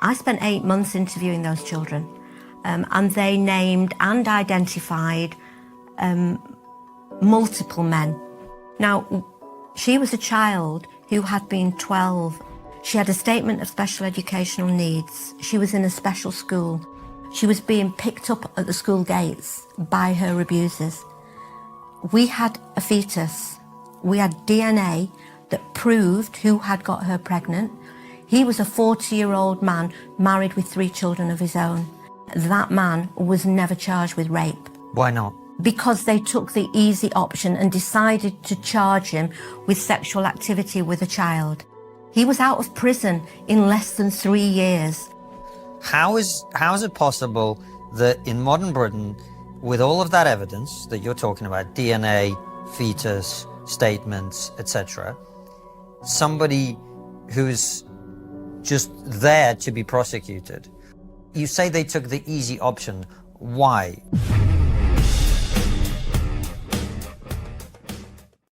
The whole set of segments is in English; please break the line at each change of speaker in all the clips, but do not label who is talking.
I spent 8 months interviewing those children, and they named and identified multiple men. Now, she was a child who had been 12. She had a statement of special educational needs. She was in a special school. She was being picked up at the school gates by her abusers. We had a fetus. We had DNA that proved who had got her pregnant. He was a 40-year-old man married with 3 children of his own. That man was never charged with rape.
Why not?
Because they took the easy option and decided to charge him with sexual activity with a child. He was out of prison in less than 3 years.
How is it possible that in modern Britain, with all of that evidence that you're talking about, DNA, fetus, statements, etc., somebody who's just there to be prosecuted, you say they took the easy option. Why?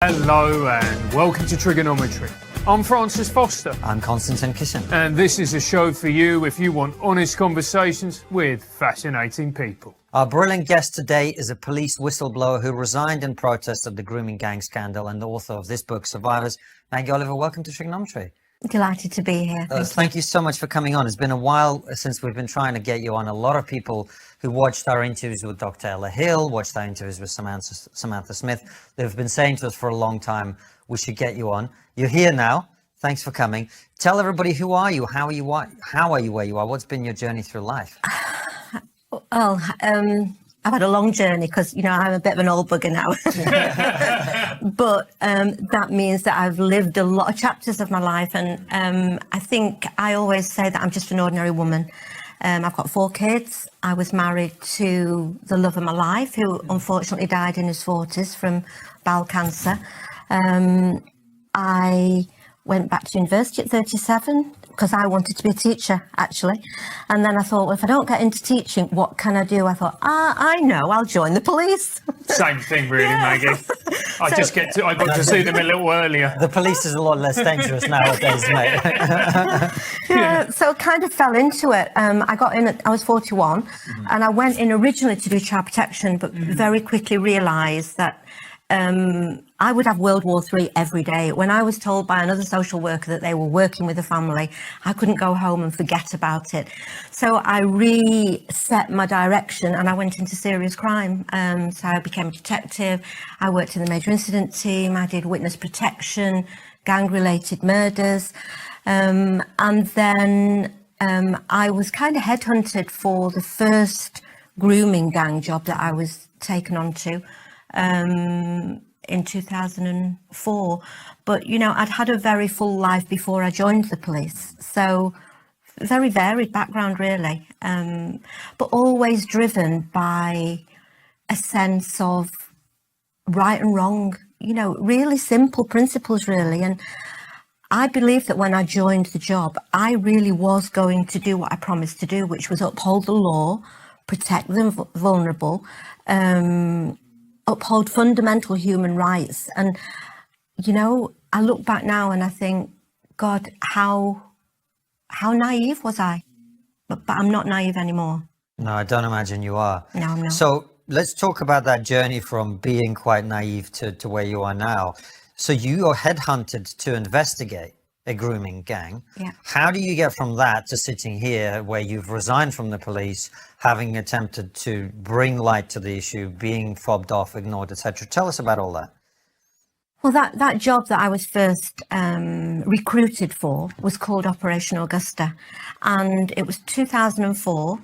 Hello and welcome to Trigonometry. I'm Francis Foster.
I'm Konstantin Kisin.
And this is a show for you if you want honest conversations with fascinating people.
Our brilliant guest today is a police whistleblower who resigned in protest of the grooming gang scandal and the author of this book, Survivors. Maggie Oliver, welcome to Trigonometry.
Delighted to be here.
Thank you so much for coming on. It's been a while since we've been trying to get you on. A lot of people who watched our interviews with Dr. Ella Hill, watched our interviews with Samantha Smith, they've been saying to us for a long time, we should get you on. You're here now. Thanks for coming. Tell everybody, who are you? How are you where you are? What's been your journey through life?
Well, I've had a long journey because, I'm a bit of an old bugger now. But that means that I've lived a lot of chapters of my life. And I think I always say that I'm just an ordinary woman. I've got 4 kids. I was married to the love of my life, who unfortunately died in his 40s from bowel cancer. I went back to university at 37 because I wanted to be a teacher, actually. And then I thought, well, if I don't get into teaching, what can I do? I thought, I know, I'll join the police.
Same thing, really, yeah. Maggie. I got to see them a little earlier.
The police is a lot less dangerous nowadays, mate.
Yeah, so I kind of fell into it. I got in I was 41, and I went in originally to do child protection, but very quickly realised that I would have World War III every day. When I was told by another social worker that they were working with a family, I couldn't go home and forget about it. So I reset my direction and I went into serious crime. So I became a detective. I worked in the major incident team. I did witness protection, gang-related murders. And then I was kind of headhunted for the first grooming gang job that I was taken onto. In 2004, but I'd had a very full life before I joined the police, so very varied background really, but always driven by a sense of right and wrong, really simple principles really. And I believe that when I joined the job, I really was going to do what I promised to do, which was uphold the law, protect the vulnerable, uphold fundamental human rights. And I look back now and I think, God, how naive was I? But I'm not naive anymore.
No, I don't imagine you are.
No, I'm not.
So let's talk about that journey from being quite naive to where you are now. So you are headhunted to investigate a grooming gang.
Yeah.
How do you get from that to sitting here where you've resigned from the police, having attempted to bring light to the issue, being fobbed off, ignored, etc.? Tell us about all that.
Well, that job that I was first recruited for was called Operation Augusta, and it was 2004.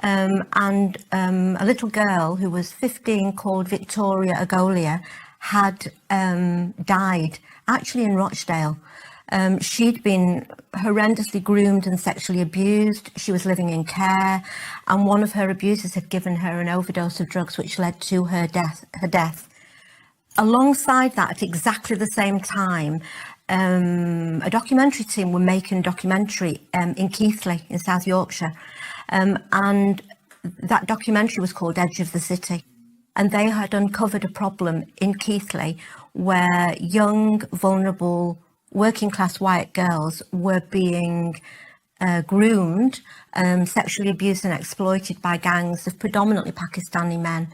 And a little girl who was 15 called Victoria Agolia had died, actually in Rochdale. She'd been horrendously groomed and sexually abused. She was living in care, and one of her abusers had given her an overdose of drugs which led to her death. Alongside that, at exactly the same time, a documentary team were making a documentary in Keighley in South Yorkshire, and that documentary was called Edge of the City. And they had uncovered a problem in Keighley where young, vulnerable, working class white girls were being groomed, sexually abused and exploited by gangs of predominantly Pakistani men.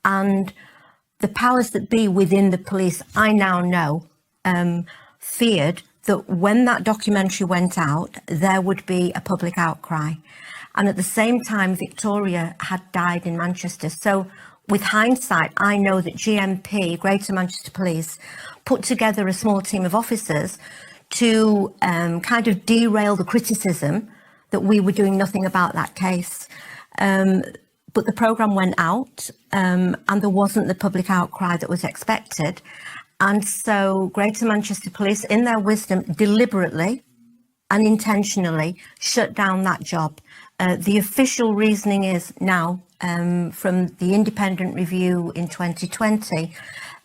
And the powers that be within the police, I now know, feared that when that documentary went out, there would be a public outcry. And at the same time, Victoria had died in Manchester. So with hindsight, I know that GMP, Greater Manchester Police, put together a small team of officers to kind of derail the criticism that we were doing nothing about that case. But the programme went out and there wasn't the public outcry that was expected. And so Greater Manchester Police, in their wisdom, deliberately and intentionally shut down that job. The official reasoning is now, from the independent review in 2020,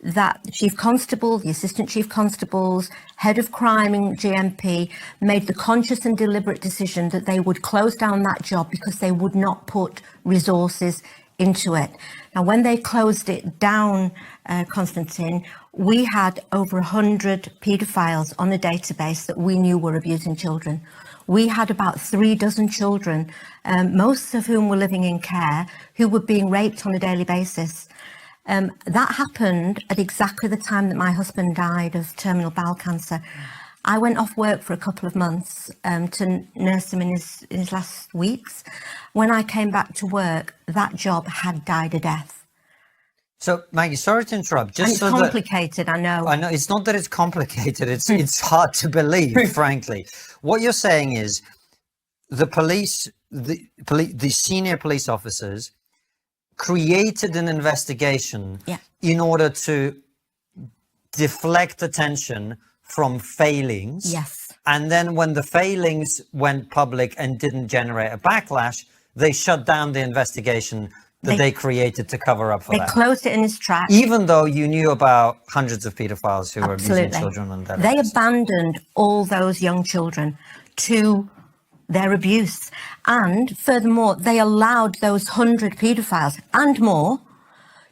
that the Chief Constable, the Assistant Chief Constables, Head of Crime in GMP made the conscious and deliberate decision that they would close down that job because they would not put resources into it. Now, when they closed it down, Constantine, we had over 100 paedophiles on a database that we knew were abusing children. We had about 36 children, most of whom were living in care, who were being raped on a daily basis. That happened at exactly the time that my husband died of terminal bowel cancer. I went off work for a couple of months to nurse him in his last weeks. When I came back to work, that job had died a death.
So, Maggie, sorry to interrupt. Just
and it's
so
complicated, I know.
I know. It's not that it's complicated. It's hard to believe, frankly. What you're saying is the police, the senior police officers created an investigation in order to deflect attention from failings.
Yes.
And then when the failings went public and didn't generate a backlash, they shut down the investigation that they created to cover up for that.
They closed it in its tracks.
Even though you knew about hundreds of pedophiles who were abusing children on that.
They abandoned all those young children to their abuse. And furthermore, they allowed those 100 pedophiles and more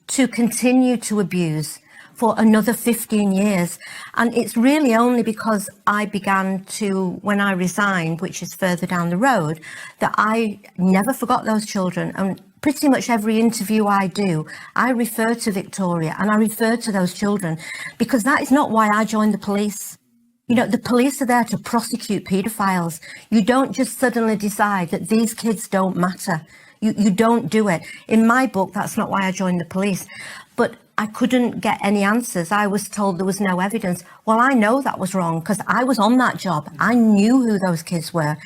to continue to abuse for another 15 years. And it's really only because I began to, when I resigned, which is further down the road, that I never forgot those children. And pretty much every interview I do, I refer to Victoria and I refer to those children, because that is not why I joined the police. You know, the police are there to prosecute paedophiles. You don't just suddenly decide that these kids don't matter. You don't do it. In my book, that's not why I joined the police. But I couldn't get any answers. I was told there was no evidence. Well, I know that was wrong because I was on that job. I knew who those kids were.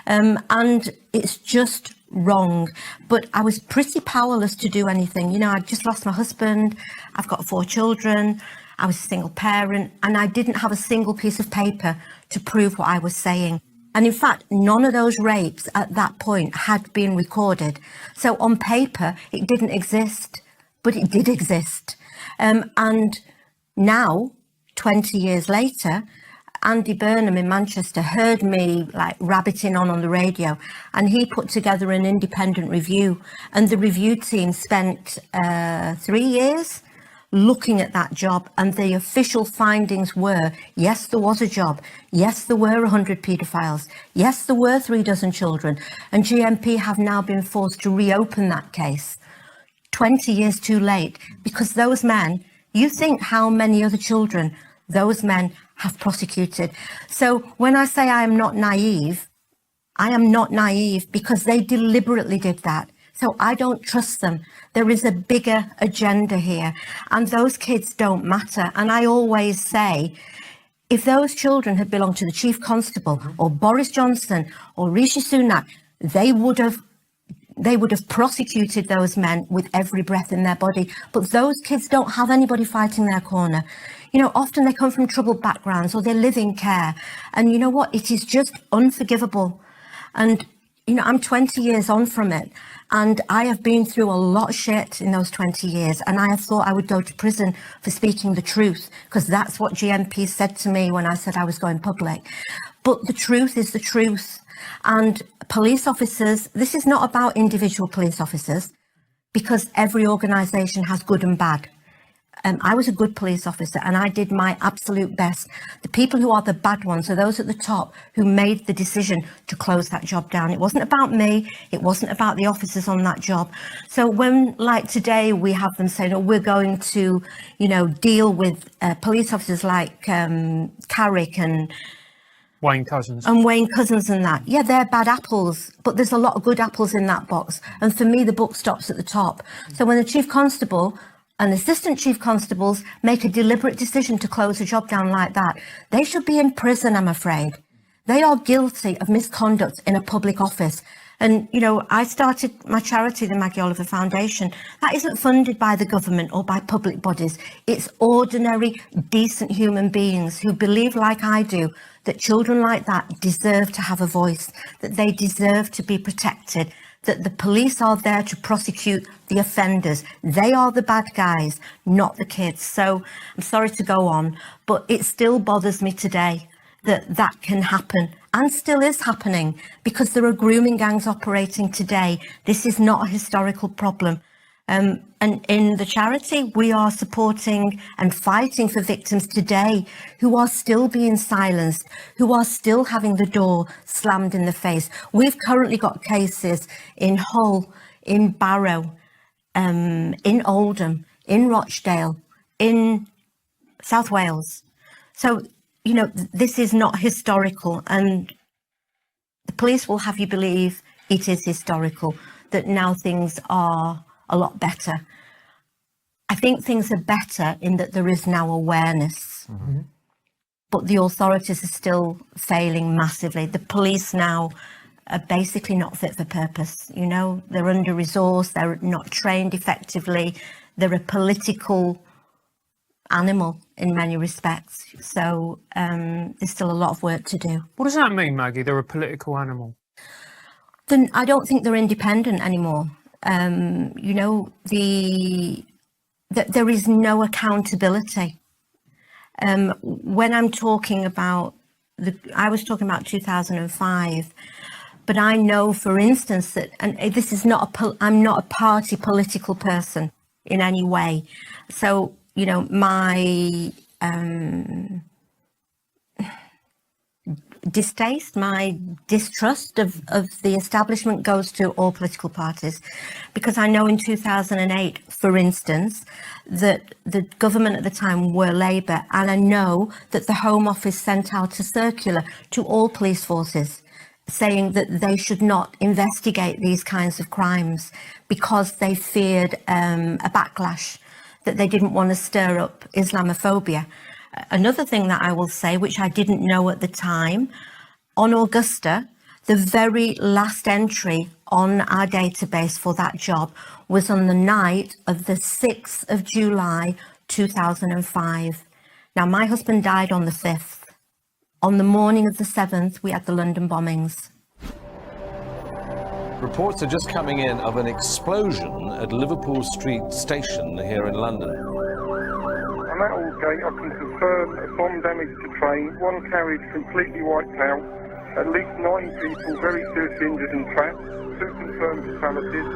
And it's just wrong. But I was pretty powerless to do anything. You know, I just lost my husband. I've got 4 children. I was a single parent, and I didn't have a single piece of paper to prove what I was saying. And in fact, none of those rapes at that point had been recorded. So on paper, it didn't exist, but it did exist. And now, 20 years later, Andy Burnham in Manchester heard me like rabbiting on the radio, and he put together an independent review. And the review team spent 3 years looking at that job, and the official findings were, yes, there was a job. Yes, there were 100 paedophiles. Yes, there were 36 children. And GMP have now been forced to reopen that case 20 years too late, because those men, you think how many other children those men have prosecuted. So when I say I am not naive, I am not naive because they deliberately did that. So I don't trust them. There is a bigger agenda here, and those kids don't matter. And I always say, if those children had belonged to the Chief Constable or Boris Johnson or Rishi Sunak, they would have prosecuted those men with every breath in their body. But those kids don't have anybody fighting their corner. You know, often they come from troubled backgrounds or they live in care. And you know what? It is just unforgivable. And, you know, I'm 20 years on from it. And I have been through a lot of shit in those 20 years. And I have thought I would go to prison for speaking the truth, because that's what GMP said to me when I said I was going public. But the truth is the truth. And police officers, this is not about individual police officers, because every organisation has good and bad. I was a good police officer and I did my absolute best. The people who are the bad ones are those at the top who made the decision to close that job down. It wasn't about me. It wasn't about the officers on that job. So when, like today, we have them saying, oh, we're going to, deal with police officers like Carrick and
Wayne Couzens.
And that. Yeah, they're bad apples, but there's a lot of good apples in that box. And for me, the book stops at the top. So when the chief constable and assistant chief constables make a deliberate decision to close a job down like that, they should be in prison, I'm afraid. They are guilty of misconduct in a public office. And, I started my charity, the Maggie Oliver Foundation. That isn't funded by the government or by public bodies. It's ordinary, decent human beings who believe, like I do, that children like that deserve to have a voice, that they deserve to be protected, that the police are there to prosecute the offenders. They are the bad guys, not the kids. So I'm sorry to go on, but it still bothers me today that can happen, and still is happening, because there are grooming gangs operating today. This is not a historical problem. And in the charity, we are supporting and fighting for victims today who are still being silenced, who are still having the door slammed in the face. We've currently got cases in Hull, in Barrow, in Oldham, in Rochdale, in South Wales. So, this is not historical, and the police will have you believe it is historical, that now things are a lot better. I think things are better in that there is now awareness, but the authorities are still failing massively. The police now are basically not fit for purpose. They're under-resourced, they're not trained effectively, they're a political animal in many respects. So there's still a lot of work to do.
What does that mean, Maggie? They're a political animal?
Then I don't think they're independent anymore. There is no accountability. When I'm talking about I was talking about 2005, but I know, for instance, that, and this is I'm not a party political person in any way. So, my distaste, my distrust of the establishment goes to all political parties, because I know in 2008, for instance, that the government at the time were Labour, and I know that the Home Office sent out a circular to all police forces saying that they should not investigate these kinds of crimes because they feared a backlash, that they didn't want to stir up Islamophobia. Another thing that I will say, which I didn't know at the time, on Augusta, the very last entry on our database for that job was on the night of the 6th of July, 2005. Now, my husband died on the 5th. On the morning of the 7th, we had the London bombings.
Reports are just coming in of an explosion at Liverpool Street Station here in London.
I'm at Aldgate. I can confirm a bomb damage to train, one carriage completely wiped out, at least 9 people very seriously injured and trapped, 2 confirmed fatalities.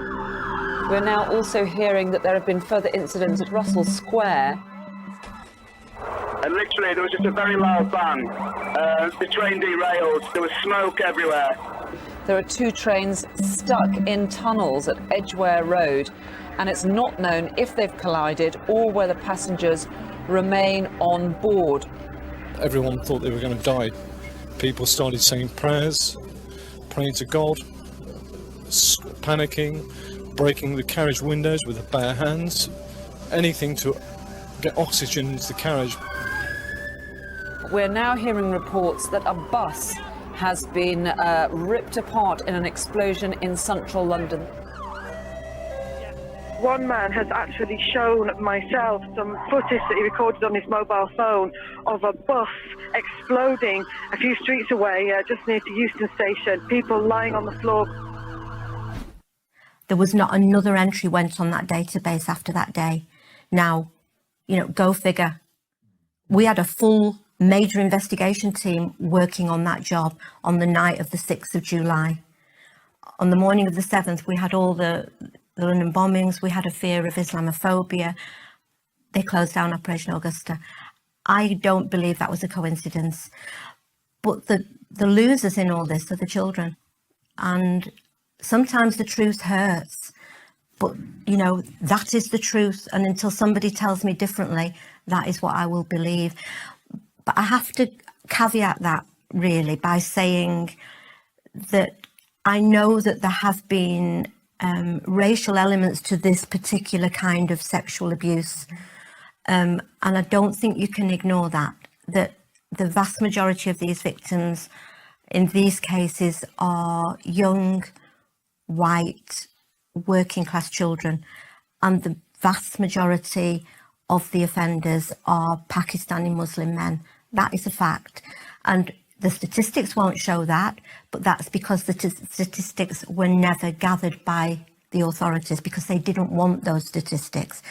We're now also hearing that there have been further incidents at Russell Square.
And literally there was just a very loud bang. The train derailed, there was smoke everywhere.
There are 2 trains stuck in tunnels at Edgware Road, and it's not known if they've collided or whether passengers remain on board.
Everyone thought they were going to die. People started saying prayers, praying to God, panicking, breaking the carriage windows with their bare hands, anything to get oxygen into the carriage.
We're now hearing reports that a bus has been ripped apart in an explosion in central London.
One man has actually shown myself some footage that he recorded on his mobile phone of a bus exploding a few streets away, just near to Euston Station, people lying on the floor.
There was not another entry went on that database after that day. Now, go figure. We had a full major investigation team working on that job on the night of the 6th of July. On the morning of the 7th, we had all the London bombings. We had a fear of Islamophobia. they closed down Operation Augusta. I don't believe that was a coincidence. But the losers in all this are the children. And sometimes the truth hurts. But, you know, that is the truth. And until somebody tells me differently, that is what I will believe. But I have to caveat that really by saying that I know that there have been racial elements to this particular kind of sexual abuse. And I don't think you can ignore that the vast majority of these victims in these cases are young, white, working class children. And the vast majority of the offenders are Pakistani Muslim men. That is a fact. And the statistics won't show that, but that's because the statistics were never gathered by the authorities because they didn't want those statistics.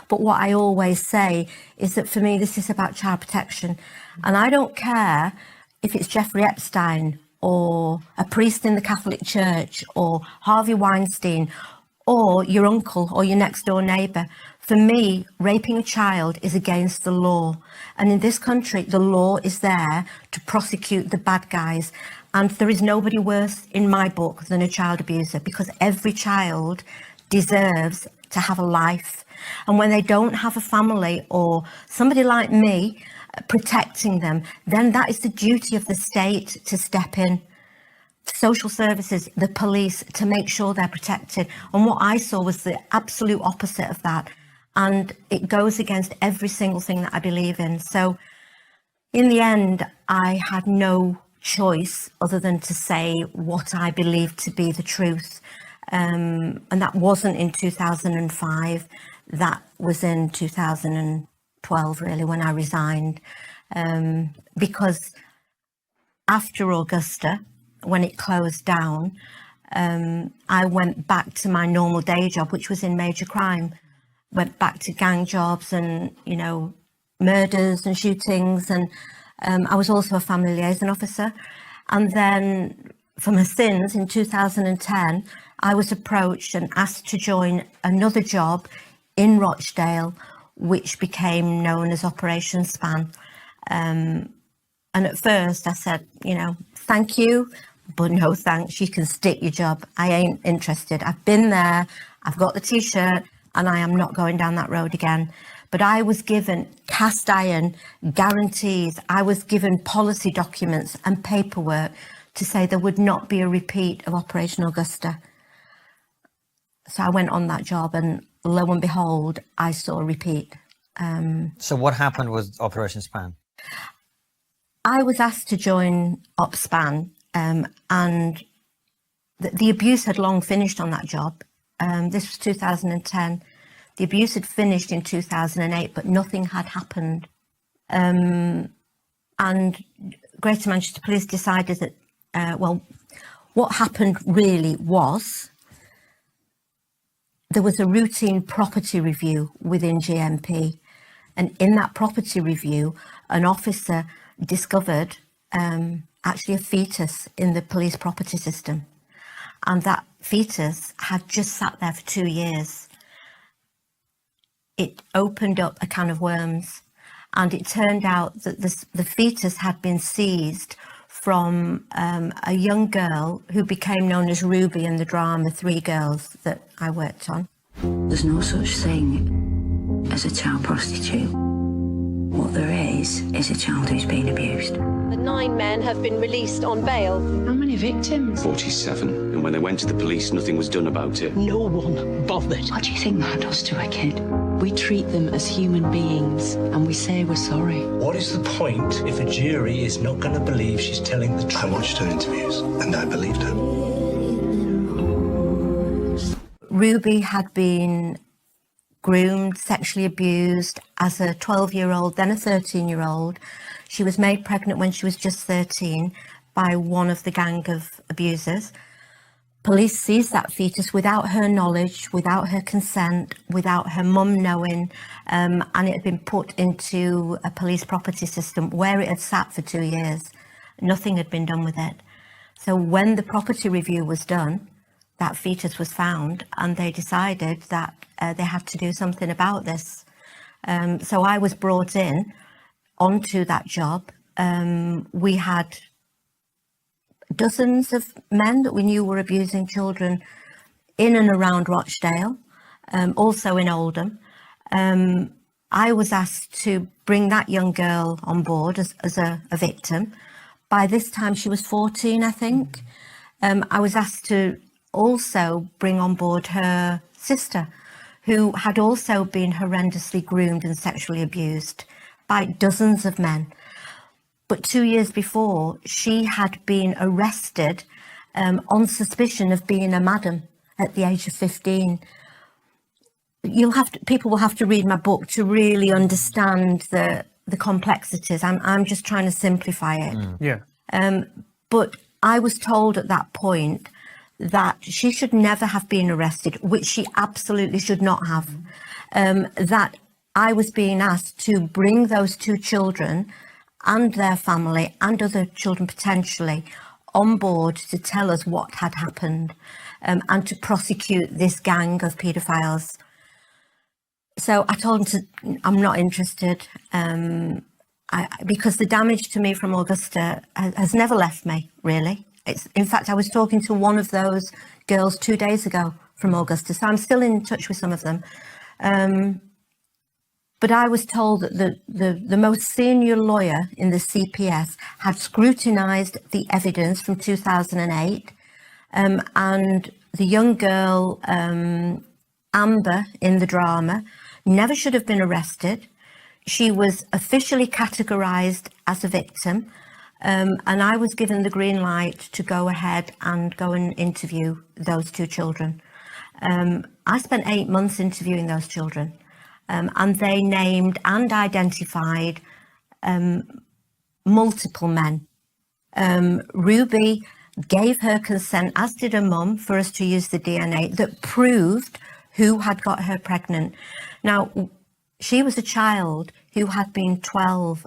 But what I always say is that for me, this is about child protection. And I don't care if it's Jeffrey Epstein or a priest in the Catholic Church or Harvey Weinstein or your uncle or your next door neighbour. For me, raping a child is against the law. And in this country, the law is there to prosecute the bad guys. And there is nobody worse in my book than a child abuser because every child deserves to have a life. And when they don't have a family or somebody like me protecting them, then that is the duty of the state to step in. Social services, the police, to make sure they're protected. And what I saw was the absolute opposite of that. And it goes against every single thing that I believe in. So in the end, I had no choice other than to say what I believed to be the truth. And that wasn't in 2005. That was in 2012, really, when I resigned. Because after Augusta, when it closed down, I went back to my normal day job, which was in major crime. Went back to gang jobs and, you know, murders and shootings. And I was also a family liaison officer. And then for my sins in 2010, I was approached and asked to join another job in Rochdale, which became known as Operation Span. And at first I said, you know, thank you, but no thanks. You can stick your job. I ain't interested. I've been there. I've got the T-shirt. And I am not going down that road again. But I was given cast iron guarantees. I was given policy documents and paperwork to say there would not be a repeat of Operation Augusta. So I went on that job and lo and behold, I saw a repeat.
So what happened with Operation Span?
I was asked to join OpSpan and the abuse had long finished on that job. This was 2010. The abuse had finished in 2008, but nothing had happened. And Greater Manchester Police decided that, well, what happened really was there was a routine property review within GMP. And in that property review, an officer discovered actually a fetus in the police property system. And that fetus had just sat there for 2 years. It opened up a can of worms, and it turned out that the fetus had been seized from a young girl who became known as Ruby in the drama Three Girls that I worked on.
There's no such thing as a child prostitute. What there is a child who's been abused.
The 9 men have been released on bail.
How many victims?
47. And when they went to the police, nothing was done about it.
No one bothered. What do you think that does to a kid? We treat them as human beings and we say we're sorry.
What is the point if a jury is not going to believe she's telling the truth? I watched her interviews and I believed her.
Ruby had been groomed, sexually abused as a 12-year-old, then a 13-year-old. She was made pregnant when she was just 13 by one of the gang of abusers. Police seized that fetus without her knowledge, without her consent, without her mum knowing, and it had been put into a police property system where it had sat for 2 years. Nothing had been done with it. So when the property review was done, that fetus was found and they decided that they had to do something about this. So I was brought in onto that job. We had dozens of men that we knew were abusing children in and around Rochdale, also in Oldham. I was asked to bring that young girl on board as a victim. By this time, she was 14, I think. I was asked to also bring on board her sister, who had also been horrendously groomed and sexually abused by dozens of men. But 2 years before, she had been arrested on suspicion of being a madam at the age of 15. People will have to read my book to really understand the complexities. I'm just trying to simplify it.
Yeah.
But I was told at that point that she should never have been arrested, which she absolutely should not have. That I was being asked to bring those two children and their family and other children potentially on board to tell us what had happened, and to prosecute this gang of paedophiles. So I told him I'm not interested, because the damage to me from Augusta has never left me, really. In fact, I was talking to one of those girls 2 days ago from Augusta, so I'm still in touch with some of them. But I was told that the most senior lawyer in the CPS had scrutinised the evidence from 2008, and the young girl, Amber, in the drama, never should have been arrested. She was officially categorised as a victim, and I was given the green light to go ahead and go and interview those two children. I spent 8 months interviewing those children, and they named and identified multiple men. Ruby gave her consent, as did her mum, for us to use the DNA that proved who had got her pregnant. Now, she was a child who had been 12,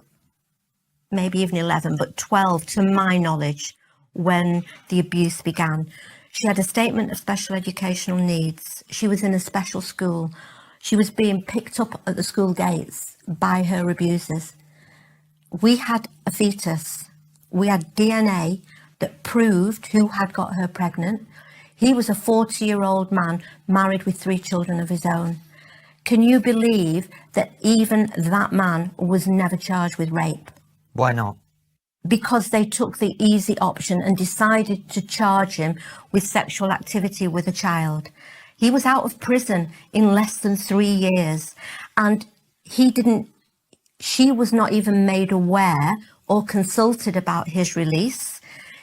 maybe even 11, but 12 to my knowledge when the abuse began. She had a statement of special educational needs. She was in a special school. She was being picked up at the school gates by her abusers. We had a fetus. We had DNA that proved who had got her pregnant. He was a 40-year-old man married with 3 children of his own. Can you believe that even that man was never charged with rape?
Why not?
Because they took the easy option and decided to charge him with sexual activity with a child. He was out of prison in less than 3 years, and she was not even made aware or consulted about his release.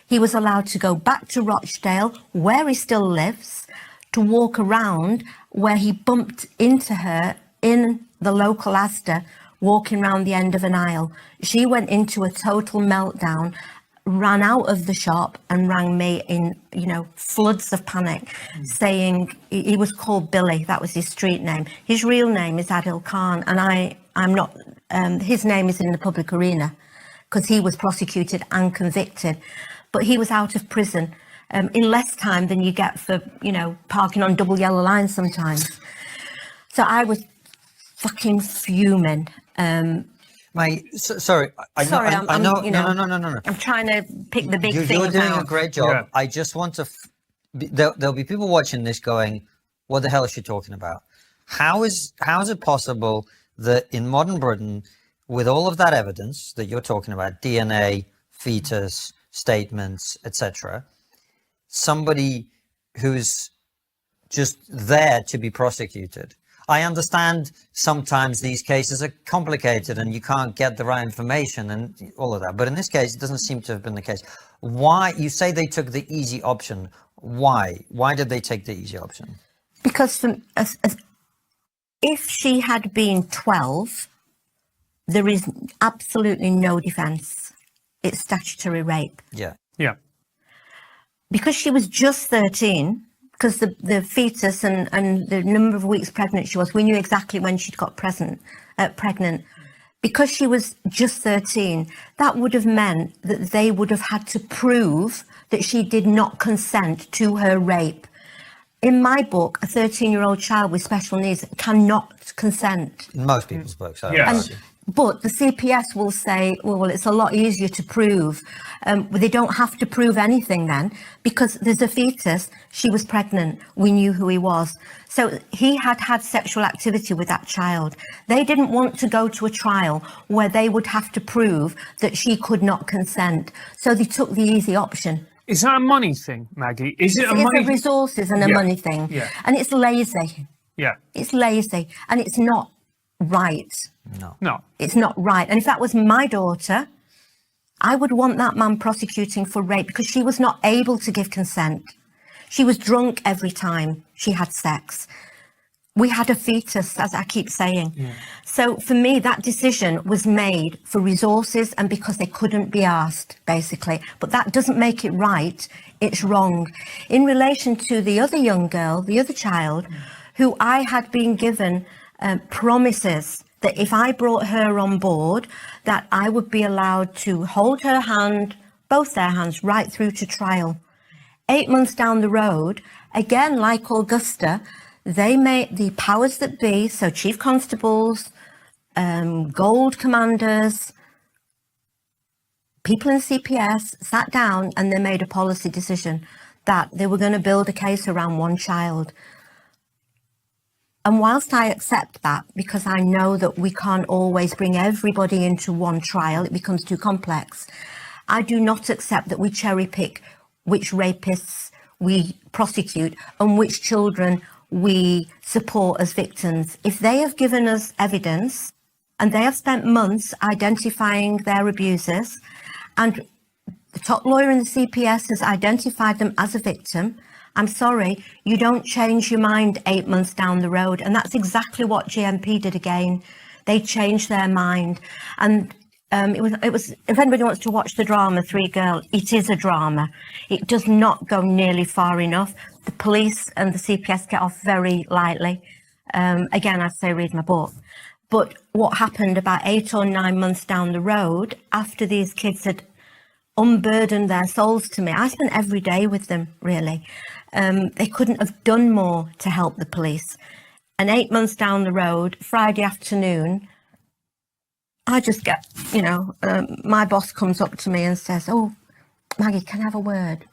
He was allowed to go back to Rochdale, where he still lives, to walk around where he bumped into her in the local Asda, walking around the end of an aisle. She went into a total meltdown, ran out of the shop and rang me in, floods of panic, saying he was called Billy. That was his street name. His real name is Adil Khan, and I'm not, his name is in the public arena because he was prosecuted and convicted, but he was out of prison in less time than you get for, parking on double yellow lines sometimes. So I was fucking fuming.
Sorry. I know. No.
I'm trying to pick the big things out.
You're doing a great job. Yeah. I just want to. There'll be people watching this going, "What the hell is she talking about?" How is it possible that in modern Britain, with all of that evidence that you're talking about, DNA, fetus, statements, etc., somebody who's just there to be prosecuted? I understand sometimes these cases are complicated and you can't get the right information and all of that. But in this case, it doesn't seem to have been the case. Why? You say they took the easy option. Why? Why did they take the easy option?
Because if she had been 12, there is absolutely no defence. It's statutory rape.
Yeah.
Yeah.
Because she was just 13, because the fetus and the number of weeks pregnant she was, we knew exactly when she'd got pregnant. Because she was just 13, that would have meant that they would have had to prove that she did not consent to her rape. in my book, a 13-year-old child with special needs cannot consent.
In most people's books,
But the CPS will say, well, it's a lot easier to prove. They don't have to prove anything then, because there's a fetus, she was pregnant, we knew who he was. So he had had sexual activity with that child. They didn't want to go to a trial where they would have to prove that she could not consent. So they took the easy option.
Is that a money thing, Maggie? Is it a money?
It's a resources and a money thing.
Yeah.
And it's lazy.
Yeah.
It's lazy and it's not right.
No.
It's not right. And if that was my daughter, I would want that man prosecuting for rape because she was not able to give consent. She was drunk every time she had sex. We had a fetus, as I keep saying.
Yeah.
So for me, that decision was made for resources and because they couldn't be asked, basically. But that doesn't make it right. It's wrong. In relation to the other young girl, the other child, who I had been given promises that if I brought her on board, that I would be allowed to hold her hand, both their hands, right through to trial. 8 months down the road, again, like Augusta, they made the powers that be, so chief constables, gold commanders, people in CPS sat down and they made a policy decision that they were going to build a case around one child. And whilst I accept that, because I know that we can't always bring everybody into one trial, it becomes too complex, I do not accept that we cherry pick which rapists we prosecute and which children we support as victims. If they have given us evidence and they have spent months identifying their abusers and the top lawyer in the CPS has identified them as a victim, I'm sorry, you don't change your mind 8 months down the road. And that's exactly what GMP did again. They changed their mind. And it was, if anybody wants to watch the drama, Three Girls, it is a drama. It does not go nearly far enough. The police and the CPS get off very lightly. Again, I'd say read my book. But what happened about 8 or 9 months down the road, after these kids had unburdened their souls to me, I spent every day with them, really. They couldn't have done more to help the police. And 8 months down the road, Friday afternoon, I just get, my boss comes up to me and says, "Oh, Maggie, can I have a word?"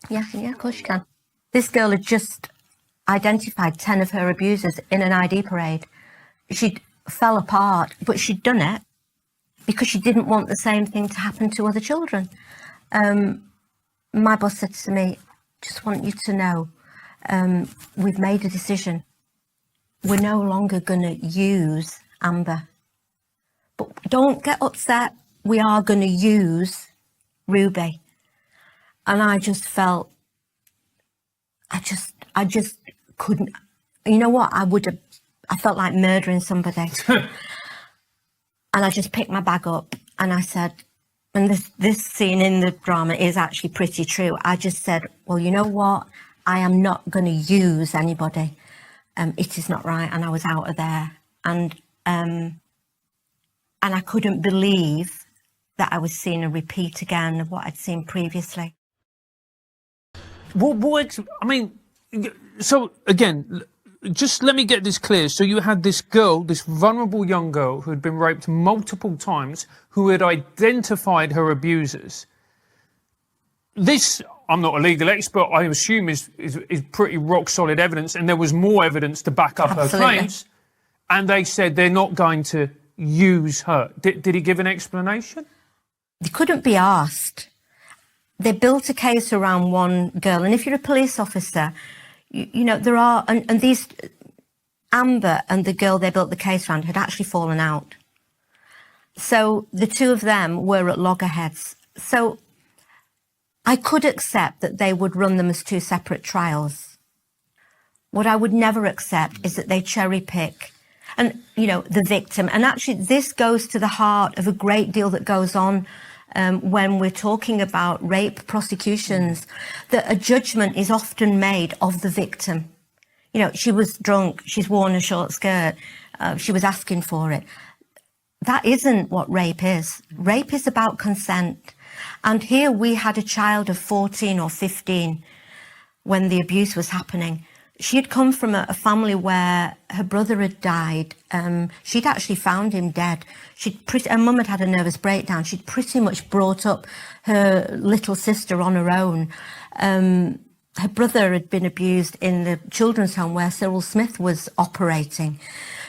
Yeah, of course you can. This girl had just identified 10 of her abusers in an ID parade. She fell apart, but she'd done it because she didn't want the same thing to happen to other children. My boss said to me, "Just want you to know, we've made a decision. We're no longer going to use Amber. But don't get upset. We are going to use Ruby." And I just felt, I just couldn't, you know what? I felt like murdering somebody. And I just picked my bag up and I said, and this scene in the drama is actually pretty true. I just said, "Well, you know what? I am not going to use anybody. It is not right." And I was out of there. And I couldn't believe that I was seeing a repeat again of what I'd seen previously.
So again, just let me get this clear. So you had this girl, this vulnerable young girl who had been raped multiple times, who had identified her abusers. This, I'm not a legal expert, I assume is pretty rock solid evidence, and there was more evidence to back up her claims. And they said they're not going to use her. Did he give an explanation?
They couldn't be asked. They built a case around one girl, and if you're a police officer, there are, and these, Amber and the girl they built the case around had actually fallen out. So the two of them were at loggerheads. So I could accept that they would run them as two separate trials. What I would never accept is that they cherry pick and, the victim. And actually this goes to the heart of a great deal that goes on when we're talking about rape prosecutions, that a judgment is often made of the victim. She was drunk, she's worn a short skirt, she was asking for it. That isn't what rape is. Rape is about consent. And here we had a child of 14 or 15 when the abuse was happening. She had come from a family where her brother had died. She'd actually found him dead. Her mum had a nervous breakdown. She'd pretty much brought up her little sister on her own. Her brother had been abused in the children's home where Cyril Smith was operating.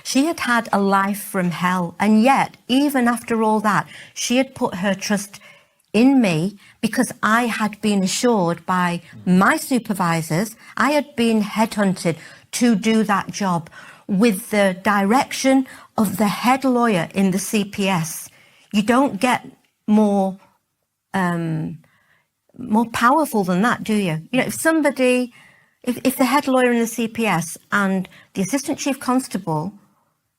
She had had a life from hell. And yet, even after all that, she had put her trust in me because I had been assured by my supervisors, I had been headhunted to do that job with the direction of the head lawyer in the CPS. You don't get more powerful than that, do you? You know, if the head lawyer in the CPS and the assistant chief constable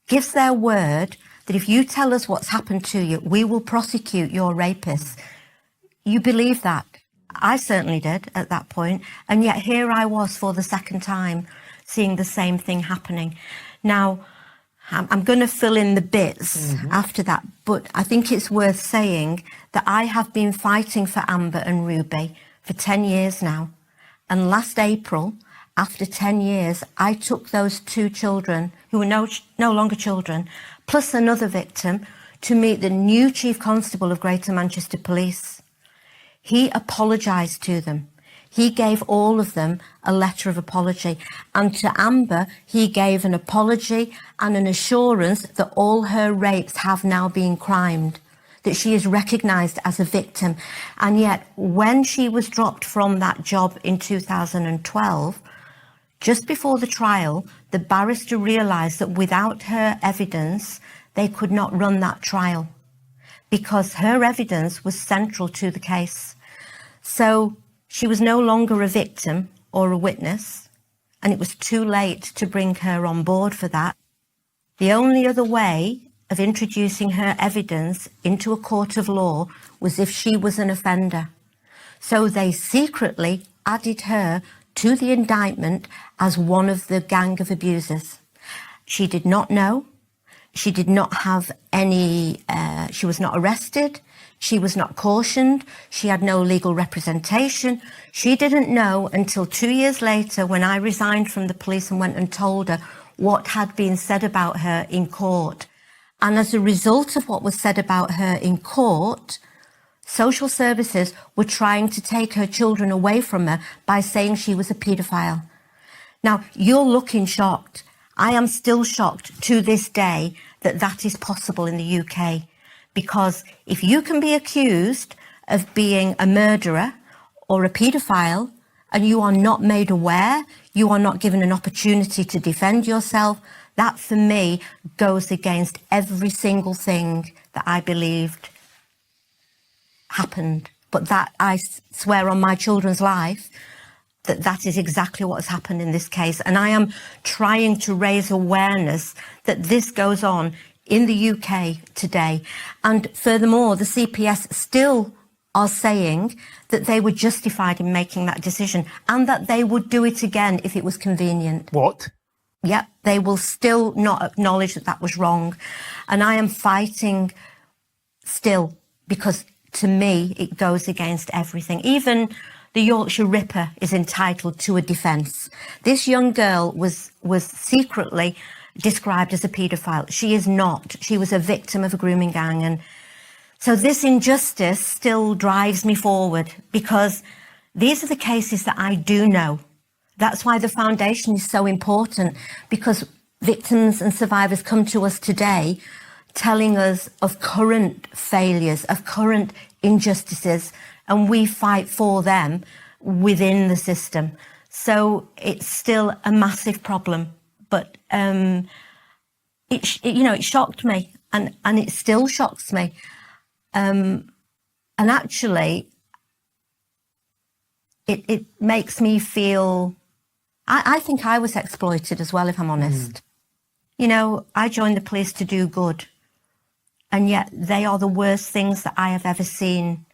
gives their word that if you tell us what's happened to you, we will prosecute your rapists. You believe that. I certainly did at that point. And yet here I was for the second time seeing the same thing happening. Now, I'm going to fill in the bits after that, but I think it's worth saying that I have been fighting for Amber and Ruby for 10 years now. And last April, after 10 years, I took those two children, who were no longer children, plus another victim, to meet the new Chief Constable of Greater Manchester Police. He apologised to them. He gave all of them a letter of apology. And to Amber, he gave an apology and an assurance that all her rapes have now been crimed, that she is recognised as a victim. And yet, when she was dropped from that job in 2012, just before the trial, the barrister realised that without her evidence, they could not run that trial, because her evidence was central to the case. So she was no longer a victim or a witness, and it was too late to bring her on board for that. The only other way of introducing her evidence into a court of law was if she was an offender. So they secretly added her to the indictment as one of the gang of abusers. She did not know. She did not have any, she was not arrested. She was not cautioned. She had no legal representation. She didn't know until 2 years later, when I resigned from the police and went and told her what had been said about her in court. And as a result of what was said about her in court, social services were trying to take her children away from her by saying she was a paedophile. Now, you're looking shocked. I am still shocked to this day that that is possible in the UK, because if you can be accused of being a murderer or a paedophile and you are not made aware, you are not given an opportunity to defend yourself, that for me goes against every single thing that I believed happened. But that, I swear on my children's life, that is exactly what has happened in this case. And I am trying to raise awareness that this goes on in the UK today. And furthermore, the CPS still are saying that they were justified in making that decision and that they would do it again if it was convenient.
What?
Yep, they will still not acknowledge that that was wrong. And I am fighting still, because to me, it goes against everything. Even the Yorkshire Ripper is entitled to a defence. This young girl was secretly described as a paedophile. She is not. She was a victim of a grooming gang. And so this injustice still drives me forward, because these are the cases that I do know. That's why the foundation is so important, because victims and survivors come to us today telling us of current failures, of current injustices, and we fight for them within the system. So it's still a massive problem, but it shocked me, and it still shocks me. And actually, it makes me feel, I think I was exploited as well, if I'm honest. You know, I joined the police to do good, and yet they are the worst things that I have ever seen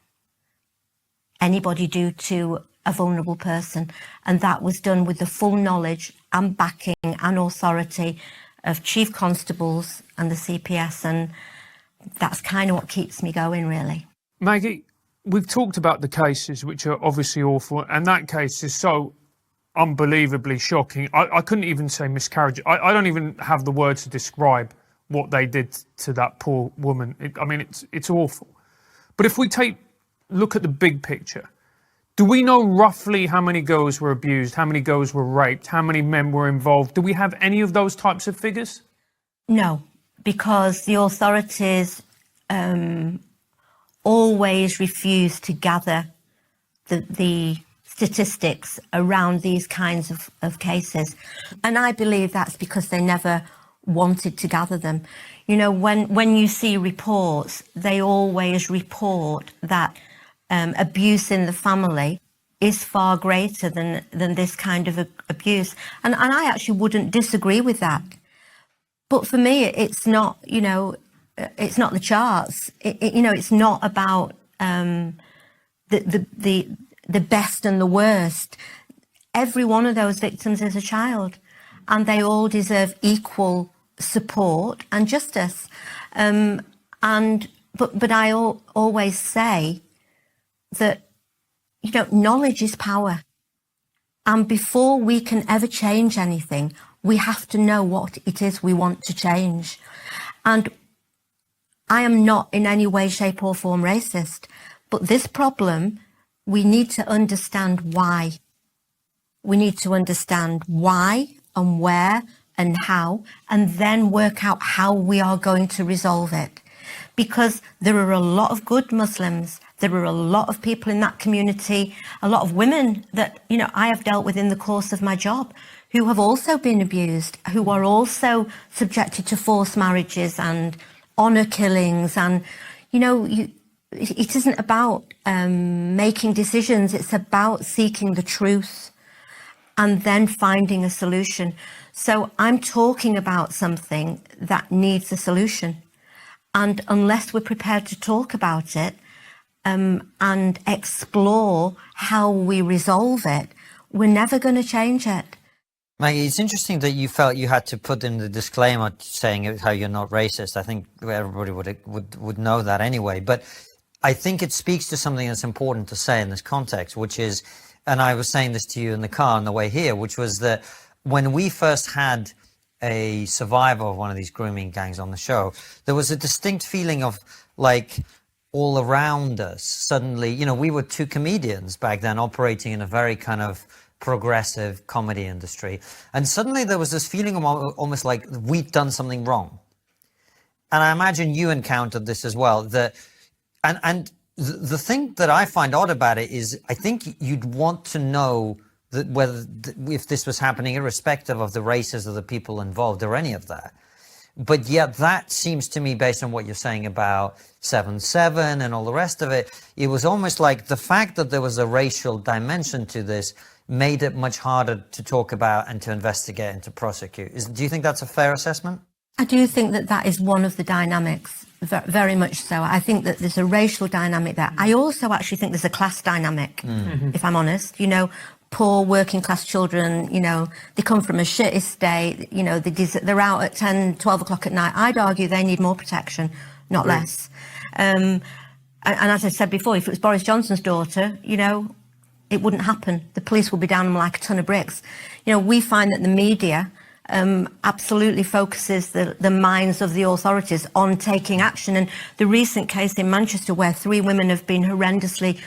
anybody do to a vulnerable person. And that was done with the full knowledge and backing and authority of chief constables and the CPS. And that's kind of what keeps me going, really.
Maggie, we've talked about the cases, which are obviously awful, and that case is so unbelievably shocking. I couldn't even say miscarriage. I don't even have the words to describe what they did to that poor woman. It's awful. But if we look at the big picture, do we know roughly how many girls were abused, how many girls were raped, how many men were involved? Do we have any of those types of figures?
No, because the authorities always refuse to gather the statistics around these kinds of cases. And I believe that's because they never wanted to gather them. You know, when you see reports, they always report that abuse in the family is far greater than this kind of abuse. And I actually wouldn't disagree with that. But for me, it's not, you know, it's not the charts. It's not about the best and the worst. Every one of those victims is a child, and they all deserve equal support and justice. But I always say that, you know, knowledge is power. And before we can ever change anything, we have to know what it is we want to change. And I am not in any way, shape or form racist, but this problem, we need to understand why. We need to understand why and where and how, and then work out how we are going to resolve it. Because there are a lot of good Muslims, there are a lot of people in that community, a lot of women that, you know, I have dealt with in the course of my job who have also been abused, who are also subjected to forced marriages and honour killings. And, you know, it isn't about making decisions, it's about seeking the truth and then finding a solution. So I'm talking about something that needs a solution. And unless we're prepared to talk about it and explore how we resolve it, we're never going to change it.
Maggie, it's interesting that you felt you had to put in the disclaimer saying how you're not racist. I think everybody would know that anyway. But I think it speaks to something that's important to say in this context, which is, and I was saying this to you in the car on the way here, which was that when we first had a survivor of one of these grooming gangs on the show, there was a distinct feeling of like all around us suddenly, you know, we were two comedians back then operating in a very kind of progressive comedy industry. And suddenly there was this feeling of almost like we'd done something wrong. And I imagine you encountered this as well. And the thing that I find odd about it is I think you'd want to know that if this was happening, irrespective of the races of the people involved or any of that. But yet that seems to me, based on what you're saying about 7/7 and all the rest of it, it was almost like the fact that there was a racial dimension to this made it much harder to talk about and to investigate and to prosecute. Do you think that's a fair assessment?
I do think that is one of the dynamics, very much so. I think that there's a racial dynamic there. I also actually think there's a class dynamic, if I'm honest. You know, poor working class children, you know, they come from a shit estate, you know, they're out at 10, 12 o'clock at night. I'd argue they need more protection, not less. And as I said before, if it was Boris Johnson's daughter, you know, it wouldn't happen. The police will be down them like a ton of bricks. You know, we find that the media absolutely focuses the minds of the authorities on taking action. And the recent case in Manchester where 3 women have been horrendously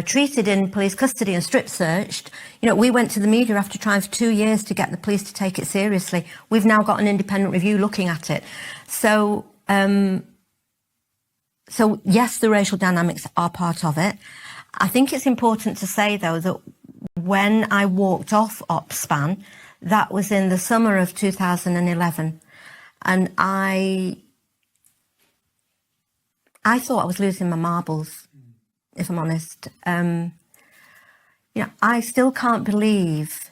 treated in police custody and strip searched, you know, we went to the media after trying for 2 years to get the police to take it seriously. We've now got an independent review looking at it. So yes, the racial dynamics are part of it. I think it's important to say, though, that when I walked off OpSpan, that was in the summer of 2011. And I thought I was losing my marbles, if I'm honest. You know, I still can't believe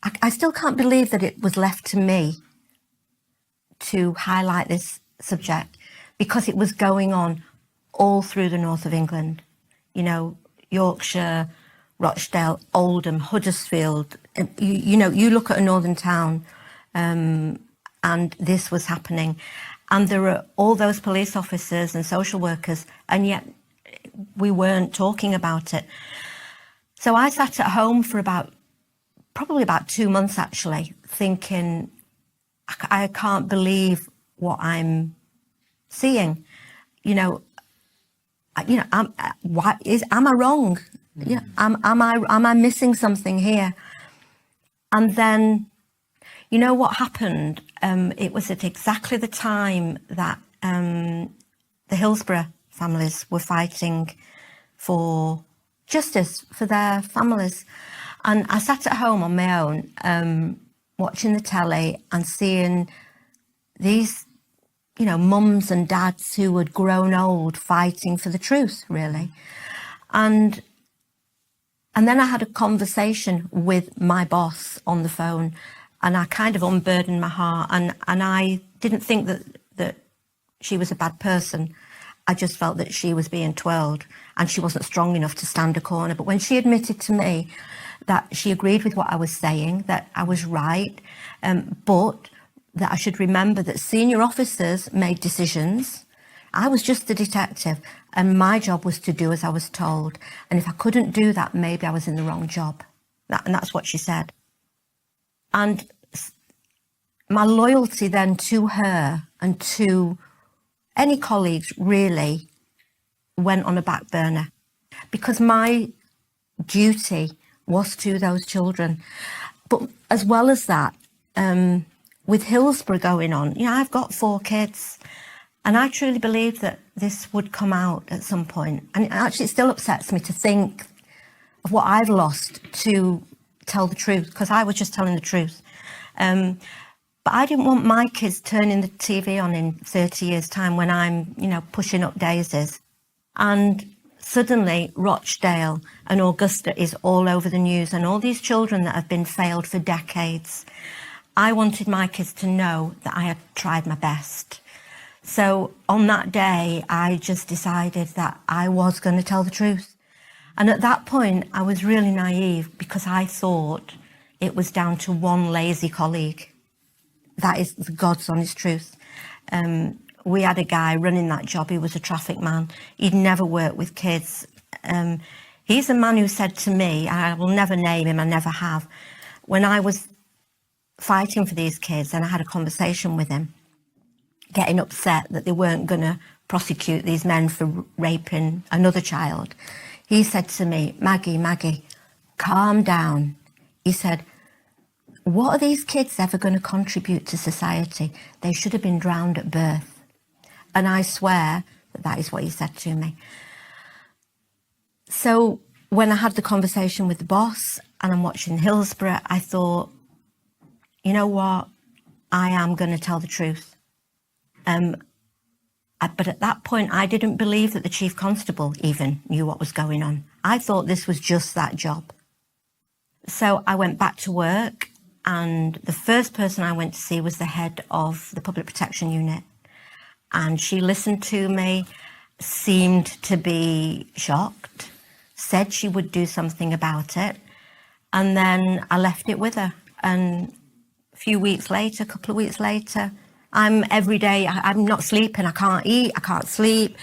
that it was left to me to highlight this subject, because it was going on all through the north of England. You know, Yorkshire, Rochdale, Oldham, Huddersfield. You know, you look at a northern town and this was happening. And there are all those police officers and social workers, and yet we weren't talking about it. So I sat at home for about probably about 2 months actually, thinking, I can't believe what I'm seeing. Am I wrong? Am I missing something here? And then, what happened? It was at exactly the time that the Hillsborough families were fighting for justice for their families. And I sat at home on my own, watching the telly and seeing these, mums and dads who had grown old fighting for the truth, really. And then I had a conversation with my boss on the phone, and I kind of unburdened my heart, and I didn't think that she was a bad person. I just felt that she was being twirled and she wasn't strong enough to stand a corner. But when she admitted to me that she agreed with what I was saying, that I was right, but that I should remember that senior officers made decisions. I was just a detective and my job was to do as I was told. And if I couldn't do that, maybe I was in the wrong job. And that's what she said. And my loyalty then to her and to any colleagues really went on a back burner, because my duty was to those children. But as well as that, with Hillsborough going on, I've got 4 kids, and I truly believe that this would come out at some point. And actually it still upsets me to think of what I've lost to tell the truth, because I was just telling the truth. But I didn't want my kids turning the TV on in 30 years' time when I'm, pushing up daisies. And suddenly Rochdale and Augusta is all over the news, and all these children that have been failed for decades. I wanted my kids to know that I had tried my best. So on that day, I just decided that I was going to tell the truth. And at that point, I was really naive, because I thought it was down to one lazy colleague. That is the God's honest truth. We had a guy running that job. He was a traffic man. He'd never worked with kids. He's a man who said to me, I will never name him, I never have, when I was fighting for these kids and I had a conversation with him, getting upset that they weren't going to prosecute these men for raping another child, he said to me, Maggie, calm down. He said, what are these kids ever going to contribute to society? They should have been drowned at birth. And I swear that is what he said to me. So when I had the conversation with the boss and I'm watching Hillsborough, I thought, you know what? I am going to tell the truth. But at that point, I didn't believe that the chief constable even knew what was going on. I thought this was just that job. So I went back to work, and the first person I went to see was the head of the public protection unit. And she listened to me, seemed to be shocked, said she would do something about it. And then I left it with her. And a couple of weeks later, every day, I'm not sleeping, I can't eat, I can't sleep.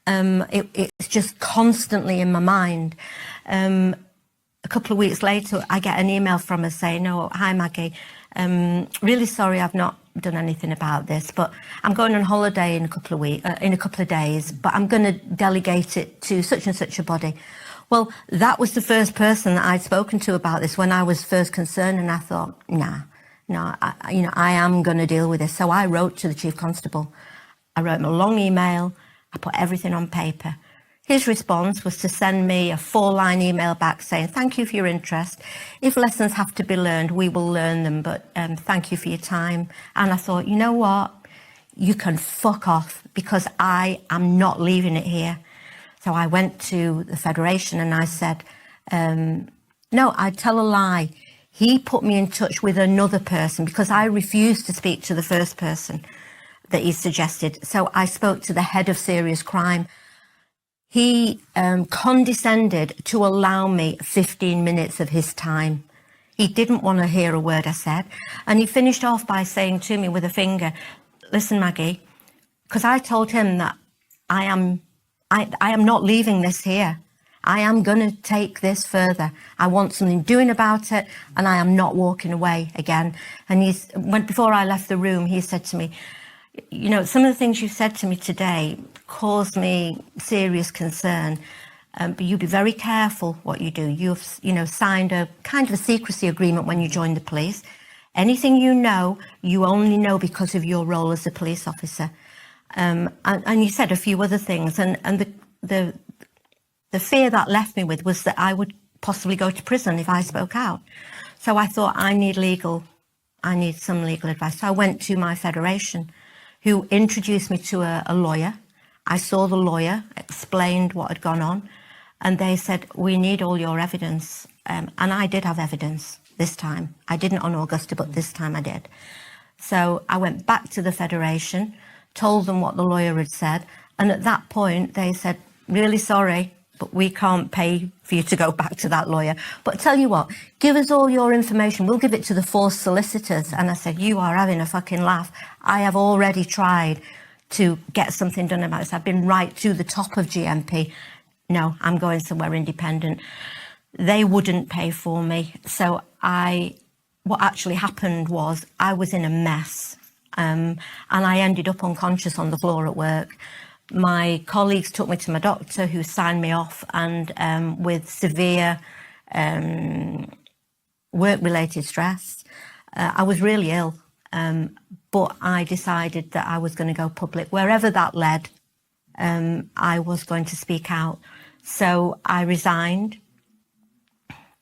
It's just constantly in my mind. A couple of weeks later, I get an email from her saying, "Oh, hi Maggie, really sorry I've not done anything about this, but I'm going on holiday in a couple of days, but I'm going to delegate it to such and such a body." Well, that was the first person that I'd spoken to about this when I was first concerned, and I thought, I am going to deal with this. So I wrote to the chief constable. I wrote him a long email. I put everything on paper. His response was to send me a 4-line email back saying, "Thank you for your interest. If lessons have to be learned, we will learn them, but thank you for your time." And I thought, you know what? You can fuck off, because I am not leaving it here. So I went to the Federation and I said, no, I'd tell a lie. He put me in touch with another person because I refused to speak to the first person that he suggested. So I spoke to the head of serious crime. He condescended to allow me 15 minutes of his time. He didn't want to hear a word I said. And he finished off by saying to me with a finger, "Listen, Maggie," because I told him that I am not leaving this here. I am going to take this further. I want something doing about it, and I am not walking away again. And before I left the room, he said to me, you know, some of the things you said to me today caused me serious concern. But you be very careful what you do. You've, you know, signed a kind of a secrecy agreement when you joined the police. Anything you know only know because of your role as a police officer. And you said a few other things, and the fear that left me with was that I would possibly go to prison if I spoke out. So I thought, I need some legal advice. So I went to my federation, who introduced me to a lawyer. I saw the lawyer, explained what had gone on, and they said, we need all your evidence. And I did have evidence this time. I didn't on Augusta, but this time I did. So I went back to the federation, told them what the lawyer had said, and at that point they said, really sorry, but we can't pay for you to go back to that lawyer. But tell you what, give us all your information. We'll give it to the 4 solicitors. And I said, you are having a fucking laugh. I have already tried to get something done about this. I've been right to the top of GMP. No, I'm going somewhere independent. They wouldn't pay for me. So what actually happened was I was in a mess. And I ended up unconscious on the floor at work. My colleagues took me to my doctor, who signed me off, and with severe work-related stress. I was really ill, but I decided that I was going to go public. Wherever that led, I was going to speak out. So I resigned.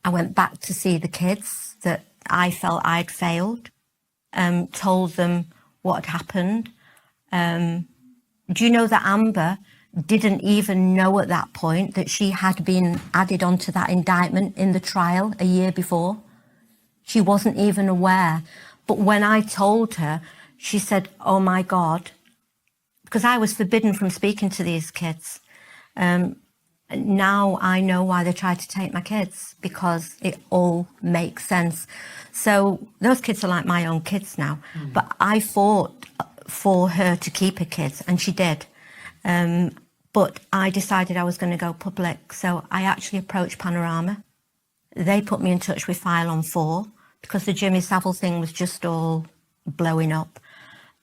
I went back to see the kids that I felt I'd failed, told them what had happened. Do you know that Amber didn't even know at that point that she had been added onto that indictment in the trial a year before? She wasn't even aware. But when I told her, she said, oh my God, because I was forbidden from speaking to these kids. Now I know why they tried to take my kids, because it all makes sense. So those kids are like my own kids now. But I fought for her to keep her kids, and she did. But I decided I was going to go public. So I actually approached Panorama. They put me in touch with File on 4 because the Jimmy Savile thing was just all blowing up.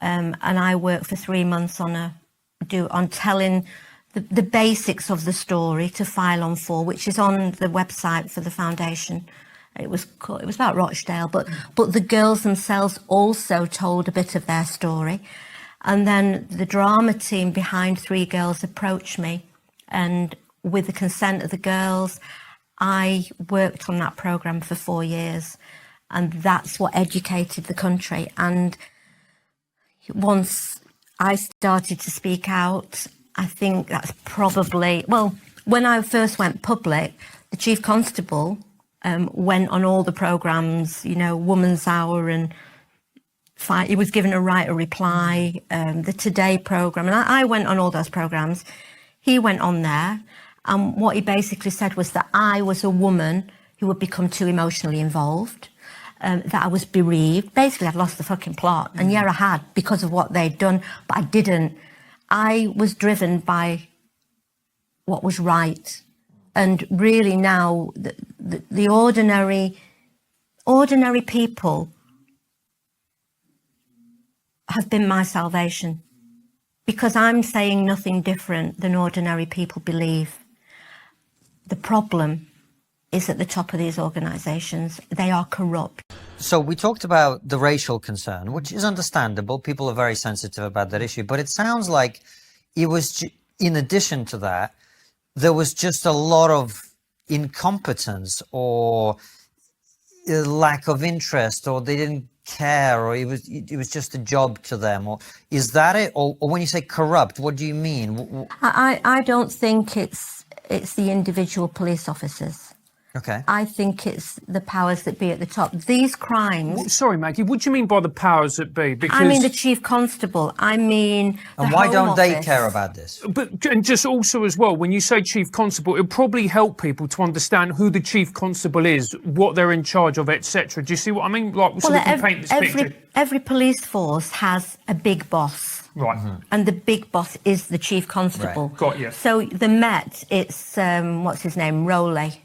And I worked for 3 months on telling the basics of the story to File on 4, which is on the website for the foundation. It was about Rochdale, but the girls themselves also told a bit of their story. And then the drama team behind 3 Girls approached me, and with the consent of the girls, I worked on that programme for 4 years, and that's what educated the country. And once I started to speak out, I think that's probably, well, when I first went public, the Chief Constable went on all the programmes, you know, Woman's Hour, and he was given a right of reply, the Today programme, and I went on all those programmes. He went on there, and what he basically said was that I was a woman who had become too emotionally involved, that I was bereaved. Basically, I'd lost the fucking plot, and yeah, I had, because of what they'd done, but I didn't. I was driven by what was right. And really now, the ordinary people have been my salvation, because I'm saying nothing different than ordinary people believe. The problem is at the top of these organisations. They are corrupt.
So we talked about the racial concern, which is understandable. People are very sensitive about that issue. But it sounds like it was, in addition to that, there was just a lot of incompetence or lack of interest, or they didn't care, or it was just a job to them. Or is that it? Or when you say corrupt, what do you mean?
I don't think it's the individual police officers.
Okay.
I think it's the powers that be at the top. These crimes...
Sorry, Maggie, what do you mean by the powers that be? Because...
I mean the chief constable. I mean the
And why
Home
don't they
Office.
care about this?
But and just also as well, when you say chief constable, it'll probably help people to understand who the chief constable is, what they're in charge of, etc. Do you see what I mean? Like, so we can paint this picture.
Every police force has a big boss.
Right.
And the big boss is the chief constable.
Right. Got you.
So the Met, it's, what's his name, Rowley.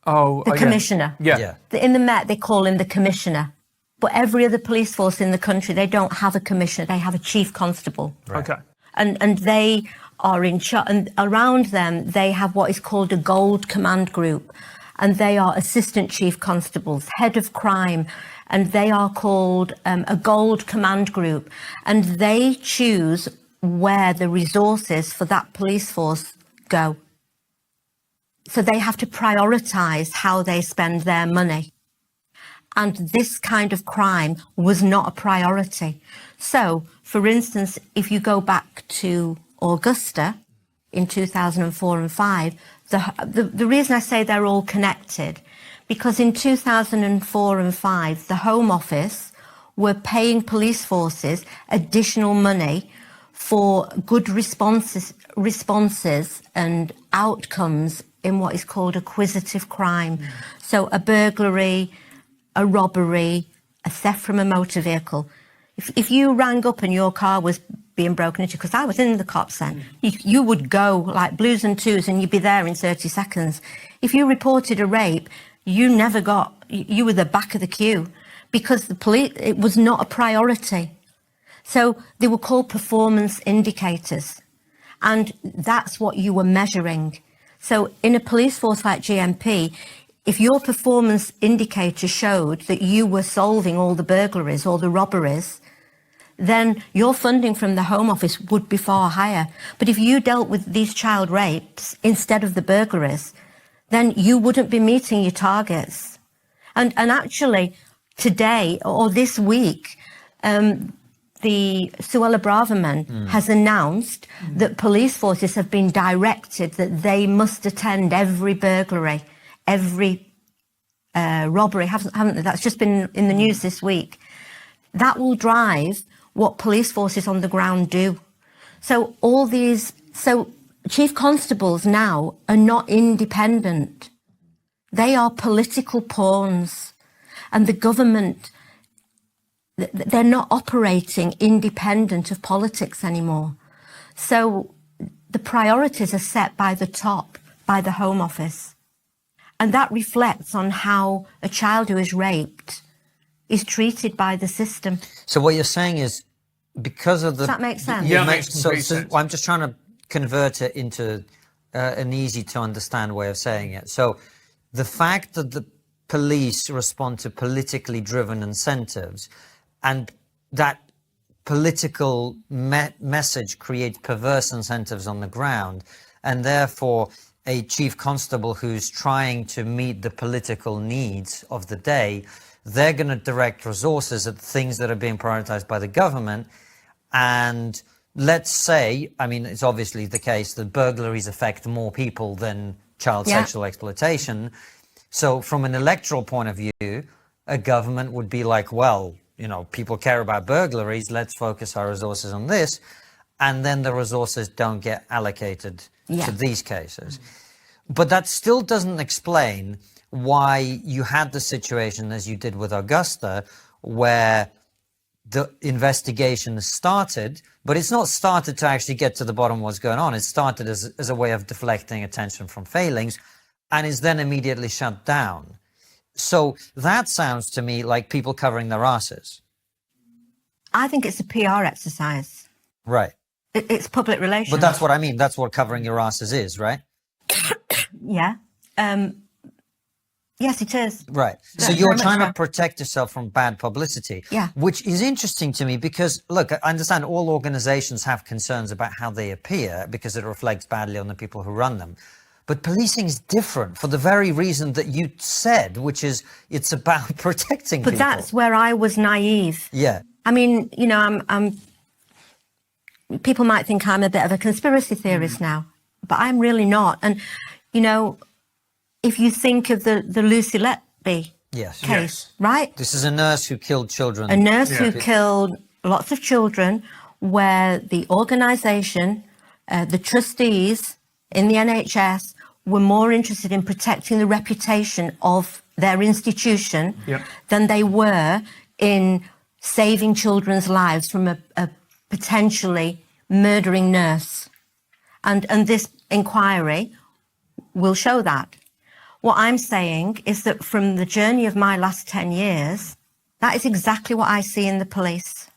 Oh,
the commissioner.
Yeah.
In the Met, they call him the commissioner. But every other police force in the country, they don't have a commissioner. They have a chief constable.
Okay.
And they are in charge. And around them, they have what is called a gold command group. And they are assistant chief constables, head of crime. And they are called a gold command group. And they choose where the resources for that police force go. So they have to prioritise how they spend their money. And this kind of crime was not a priority. So, for instance, if you go back to Augusta in 2004 and 5, the reason I say they're all connected, because in 2004 and 5, the Home Office were paying police forces additional money for good responses and outcomes in what is called acquisitive crime. So a burglary, a robbery, a theft from a motor vehicle. If you rang up and your car was being broken into, because I was in the cops then, you would go like blues and twos and you'd be there in 30 seconds. If you reported a rape, you were the back of the queue because the police, it was not a priority. So they were called performance indicators. And that's what you were measuring. So in a police force like GMP, if your performance indicator showed that you were solving all the burglaries or the robberies, then your funding from the Home Office would be far higher. But if you dealt with these child rapes instead of the burglaries, then you wouldn't be meeting your targets. And actually, today or this week, the Suella Braverman has announced that police forces have been directed that they must attend every burglary, every robbery, haven't they? That's just been in the news this week. That will drive what police forces on the ground do. So chief constables now are not independent. They are political pawns, and the government, they're not operating independent of politics anymore. So the priorities are set by the top, by the Home Office. And that reflects on how a child who is raped is treated by the system.
So what you're saying is because of the...
Does that make sense?
Yeah, it makes complete sense.
I'm just trying to convert it into an easy to understand way of saying it. So the fact that the police respond to politically driven incentives and that political message creates perverse incentives on the ground, and therefore a chief constable who's trying to meet the political needs of the day, they're going to direct resources at things that are being prioritized by the government. And let's say, I mean, it's obviously the case that burglaries affect more people than child sexual exploitation. So from an electoral point of view, a government would be like, well, you know, people care about burglaries, let's focus our resources on this. And then the resources don't get allocated to these cases. But that still doesn't explain why you had the situation as you did with Augusta, where the investigation started, but it's not started to actually get to the bottom of what's going on. It started as a way of deflecting attention from failings and is then immediately shut down. So that sounds to me like people covering their asses.
I think it's a PR exercise.
Right.
It's public relations.
But that's what I mean. That's what covering your asses is, right?
Yeah. Yes, it is.
Right. So you're trying to protect yourself from bad publicity.
Yeah.
Which is interesting to me because, look, I understand all organizations have concerns about how they appear because it reflects badly on the people who run them. But policing is different for the very reason that you said, which is it's about protecting people.
But that's where I was naive.
Yeah.
I mean, you know, people might think I'm a bit of a conspiracy theorist now, but I'm really not. And, you know, if you think of the Lucy Letby
Yes.
case, right?
This is a nurse who killed children.
A nurse who killed lots of children, where the organisation, the trustees in the NHS were more interested in protecting the reputation of their institution than they were in saving children's lives from a potentially murdering nurse. And this inquiry will show that. What I'm saying is that from the journey of my last 10 years, that is exactly what I see in the police.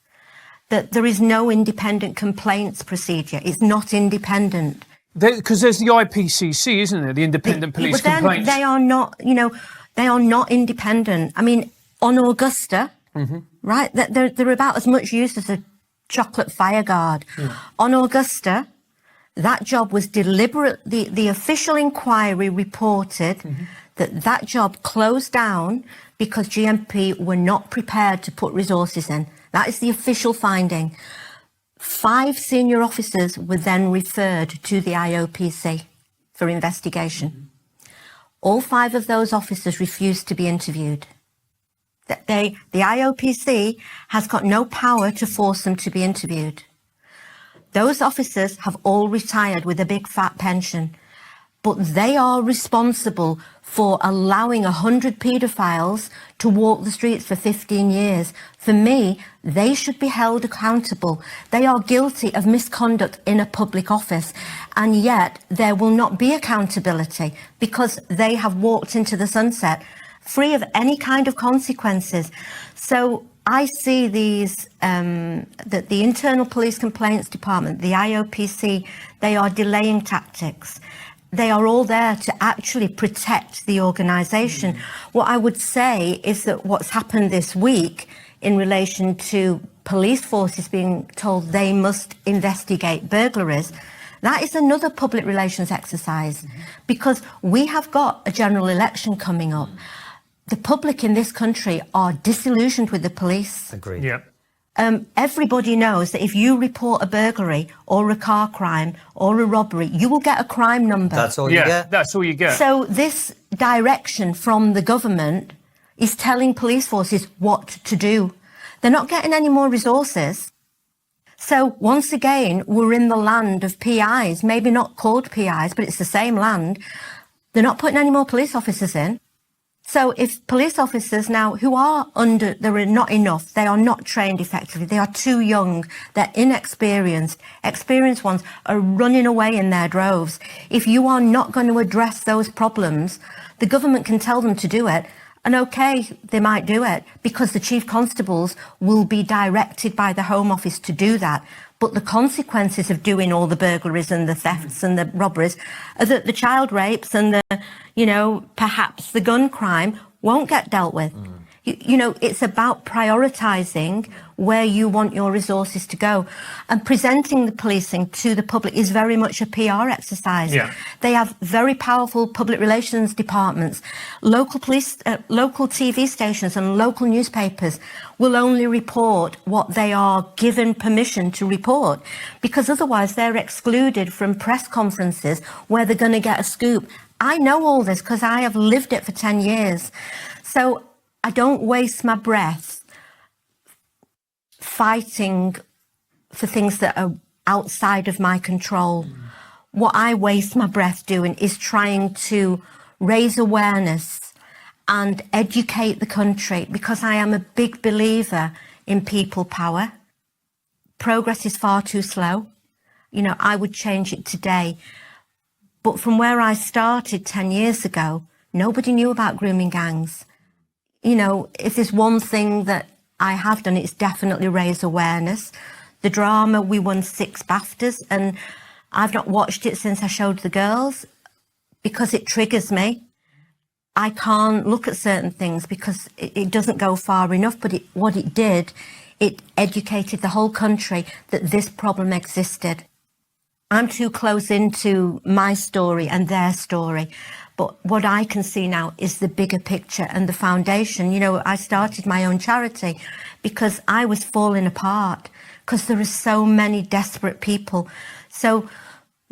That there is no independent complaints procedure. It's not independent.
Because there's the IPCC, isn't there? The Independent Police
But then
Complaints.
they are not, they are not independent. I mean, on Augusta, right, they're about as much used as a chocolate fire guard. On Augusta, that job was deliberately, the official inquiry reported that job closed down because GMP were not prepared to put resources in. That is the official finding. 5 senior officers were then referred to the IOPC for investigation. All 5 of those officers refused to be interviewed. The IOPC has got no power to force them to be interviewed. Those officers have all retired with a big fat pension, but they are responsible for allowing 100 paedophiles to walk the streets for 15 years. For me, they should be held accountable. They are guilty of misconduct in a public office, and yet there will not be accountability because they have walked into the sunset free of any kind of consequences. So I see these, that the Internal Police Complaints Department, the IOPC, they are delaying tactics. They are all there to actually protect the organisation. What I would say is that what's happened this week in relation to police forces being told they must investigate burglaries, that is another public relations exercise, because we have got a general election coming up. The public in this country are disillusioned with the police.
Agreed.
Yeah.
Everybody knows that if you report a burglary or a car crime or a robbery, you will get a crime number.
That's all you get?
That's all you get.
So this direction from the government is telling police forces what to do. They're not getting any more resources. So once again, we're in the land of PIs, maybe not called PIs, but it's the same land. They're not putting any more police officers in. So if police officers now who are there are not enough, they are not trained effectively, they are too young, they're inexperienced, experienced ones are running away in their droves. If you are not going to address those problems, the government can tell them to do it, and okay, they might do it because the chief constables will be directed by the Home Office to do that. But the consequences of doing all the burglaries and the thefts and the robberies are that the child rapes and the, perhaps the gun crime won't get dealt with. It's about prioritising where you want your resources to go. And presenting the policing to the public is very much a PR exercise.
Yeah.
They have very powerful public relations departments. Local police, local TV stations and local newspapers will only report what they are given permission to report, because otherwise they're excluded from press conferences where they're going to get a scoop. I know all this because I have lived it for 10 years. So I don't waste my breath fighting for things that are outside of my control. What I waste my breath doing is trying to raise awareness and educate the country, because I am a big believer in people power. Progress is far too slow. I would change it today. But from where I started 10 years ago, nobody knew about grooming gangs. If there's one thing that I have done, it's definitely raise awareness. The drama, we won 6 BAFTAs, and I've not watched it since I showed the girls because it triggers me. I can't look at certain things because it doesn't go far enough, but what it did, it educated the whole country that this problem existed. I'm too close into my story and their story. But what I can see now is the bigger picture and the foundation. I started my own charity because I was falling apart, because there are so many desperate people. So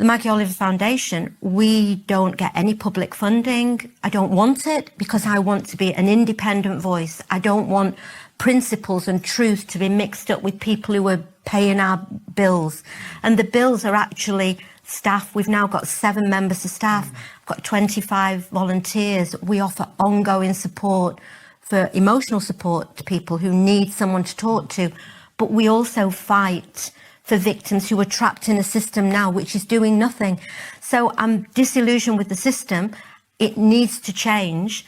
the Maggie Oliver Foundation, we don't get any public funding. I don't want it because I want to be an independent voice. I don't want principles and truth to be mixed up with people who are paying our bills. And the bills are actually staff. We've now got 7 members of staff. I've got 25 volunteers. We offer ongoing support for emotional support to people who need someone to talk to. But we also fight for victims who are trapped in a system now which is doing nothing. So I'm disillusioned with the system. It needs to change.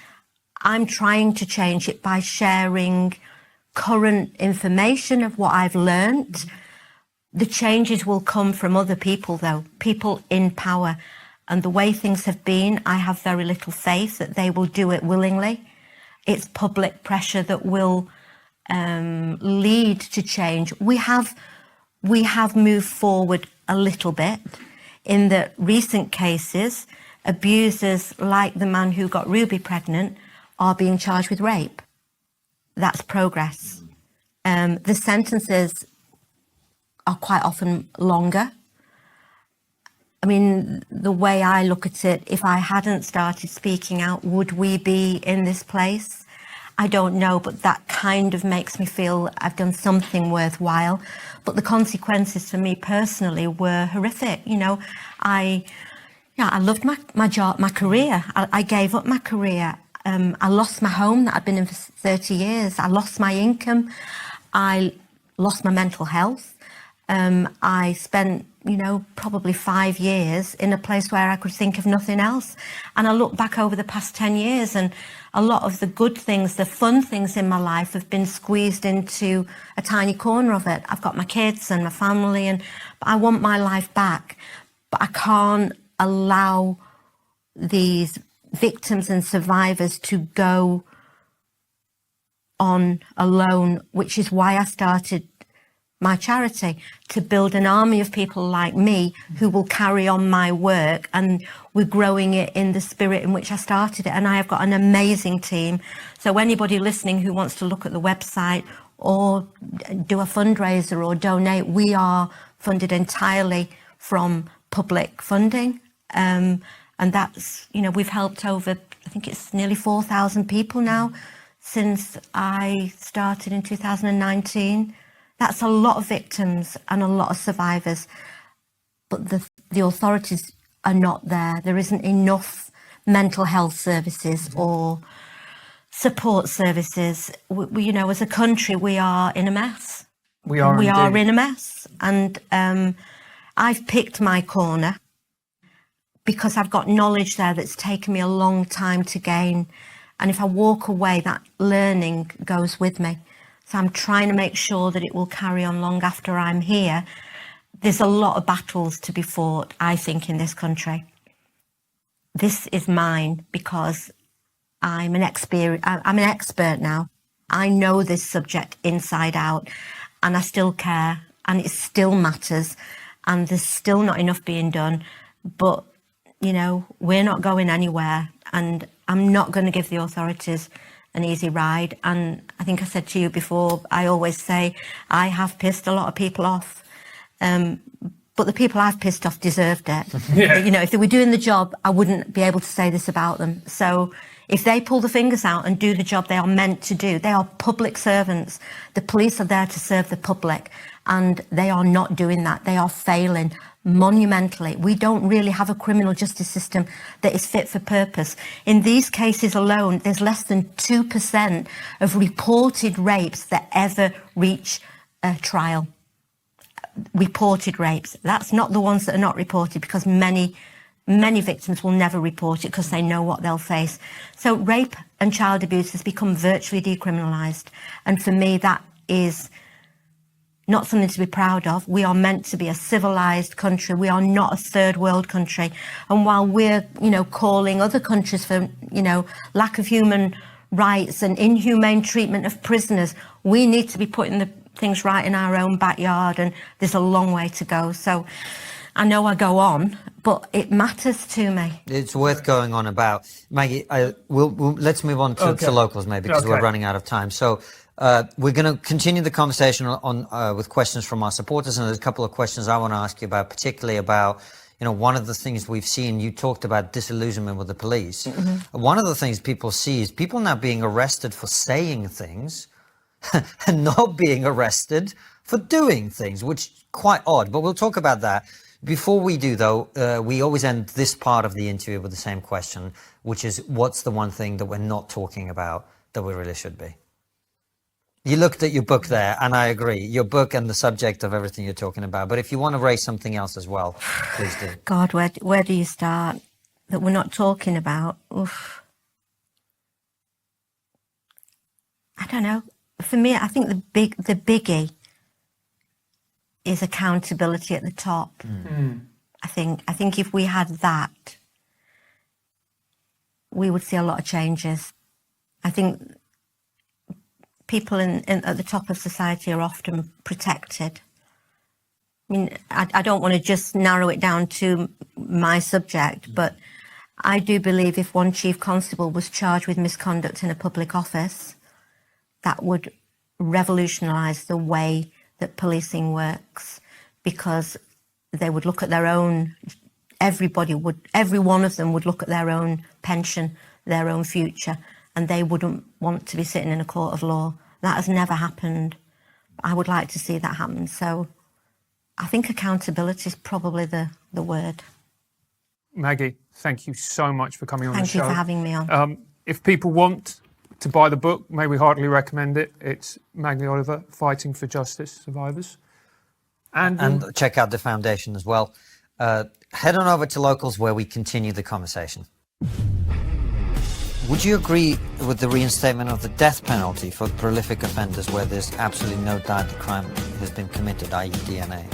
I'm trying to change it by sharing current information of what I've learned. The changes will come from other people, though, people in power. And the way things have been, I have very little faith that they will do it willingly. It's public pressure that will lead to change. We have moved forward a little bit in the recent cases. Abusers like the man who got Ruby pregnant are being charged with rape. That's progress. The sentences are quite often longer. I mean, the way I look at it, if I hadn't started speaking out, would we be in this place? I don't know, but that kind of makes me feel I've done something worthwhile. But the consequences for me personally were horrific. You know, I loved my job, my career. I gave up my career. I lost my home that I'd been in for 30 years. I lost my income. I lost my mental health. I spent, probably 5 years in a place where I could think of nothing else. And I look back over the past 10 years and a lot of the good things, the fun things in my life have been squeezed into a tiny corner of it. I've got my kids and my family but I want my life back. But I can't allow these victims and survivors to go on alone, which is why I started my charity, to build an army of people like me who will carry on my work, and we're growing it in the spirit in which I started it. And I have got an amazing team. So anybody listening who wants to look at the website or do a fundraiser or donate, we are funded entirely from public funding. And that's, we've helped over, I think it's nearly 4,000 people now since I started in 2019. That's a lot of victims and a lot of survivors, but the authorities are not there. There isn't enough mental health services or support services. We as a country, we are in a mess.
We are
in a mess. And I've picked my corner because I've got knowledge there that's taken me a long time to gain. And if I walk away, that learning goes with me. So I'm trying to make sure that it will carry on long after I'm here. There's a lot of battles to be fought, I think, in this country. This is mine because I'm an expert now. I know this subject inside out, and I still care, and it still matters, and there's still not enough being done. But, we're not going anywhere, and I'm not going to give the authorities an easy ride. And I think I said to you before, I always say I have pissed a lot of people off, but the people I've pissed off deserved it. Yeah. If they were doing the job, I wouldn't be able to say this about them. So if they pull the fingers out and do the job they are meant to do, they are public servants. The police are there to serve the public, and they are not doing that. They are failing monumentally. We don't really have a criminal justice system that is fit for purpose. In these cases alone, there's less than 2% of reported rapes that ever reach a trial. Reported rapes. That's not the ones that are not reported, because many victims will never report it because they know what they'll face. So rape and child abuse has become virtually decriminalised. And for me, that is not something to be proud of. We are meant to be a civilised country. We are not a third world country. And while we're, calling other countries for, lack of human rights and inhumane treatment of prisoners, we need to be putting the things right in our own backyard, and there's a long way to go. So I know I go on, but it matters to me.
It's worth going on about. Maggie, let's move on to locals maybe, because we're running out of time. So we're going to continue the conversation on with questions from our supporters, and there's a couple of questions I want to ask you about, particularly about you know, one of the things we've seen, you talked about disillusionment with the police. One of the things people see is people now being arrested for saying things and not being arrested for doing things, which is quite odd, but we'll talk about that. Before we do, though, we always end this part of the interview with the same question, which is, what's the one thing that we're not talking about that we really should be? You looked at your book there, and I agree, your book and the subject of everything you're talking about. But if you want to raise something else as well, please do.
God, where do you start that we're not talking about? Oof. I don't know. For me, I think the biggie is accountability at the top. I think if we had that, we would see a lot of changes. I think people at the top of society are often protected. I mean, I don't want to just narrow it down to my subject, but I do believe if one chief constable was charged with misconduct in a public office, that would revolutionise the way that policing works, because they would look at their own, every one of them would look at their own pension, their own future, and they wouldn't want to be sitting in a court of law. That has never happened. I would like to see that happen. So I think accountability is probably the word.
Maggie, thank you so much for coming on the show.
Thank you for having me on.
If people want to buy the book, may we heartily recommend it. It's Maggie Oliver, Fighting for Justice Survivors. And
check out the foundation as well. Head on over to Locals where we continue the conversation. Would you agree with the reinstatement of the death penalty for prolific offenders where there's absolutely no doubt the crime has been committed, i.e. DNA?